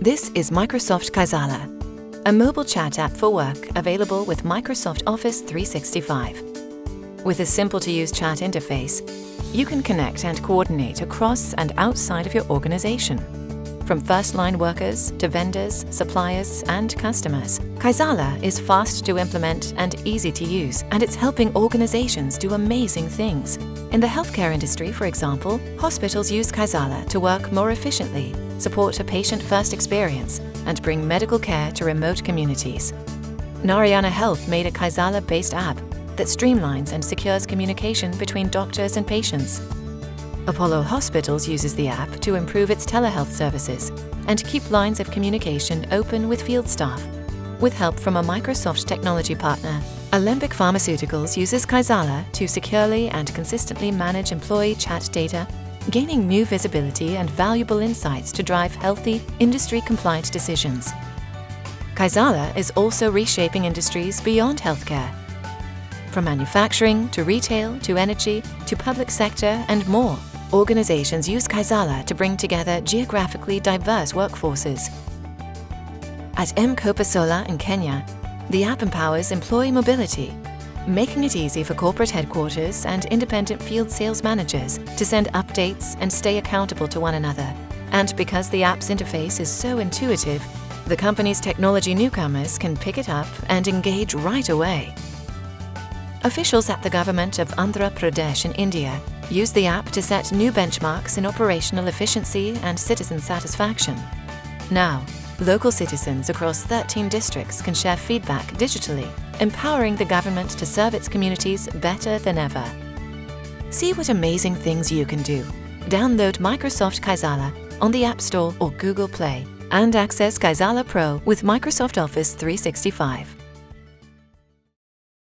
This is Microsoft Kaizala, a mobile chat app for work available with Microsoft Office 365. With a simple-to-use chat interface, you can connect and coordinate across and outside of your organization. From first-line workers to vendors, suppliers, and customers, Kaizala is fast to implement and easy to use, and it's helping organizations do amazing things. In the healthcare industry, for example, hospitals use Kaizala to work more efficiently, support a patient-first experience, and bring medical care to remote communities. Narayana Health made a Kaizala-based app that streamlines and secures communication between doctors and patients. Apollo Hospitals uses the app to improve its telehealth services and keep lines of communication open with field staff. With help from a Microsoft technology partner, Alembic Pharmaceuticals uses Kaizala to securely and consistently manage employee chat data, gaining new visibility and valuable insights to drive healthy, industry-compliant decisions. Kaizala is also reshaping industries beyond healthcare. From manufacturing to retail to energy to public sector and more, organizations use Kaizala to bring together geographically diverse workforces. At M-Kopa Solar in Kenya, the app empowers employee mobility, making it easy for corporate headquarters and independent field sales managers to send updates and stay accountable to one another. And because the app's interface is so intuitive, the company's technology newcomers can pick it up and engage right away. Officials at the government of Andhra Pradesh in India use the app to set new benchmarks in operational efficiency and citizen satisfaction. Now, local citizens across 13 districts can share feedback digitally, empowering the government to serve its communities better than ever. See what amazing things you can do. Download Microsoft Kaizala on the App Store or Google Play and access Kaizala Pro with Microsoft Office 365.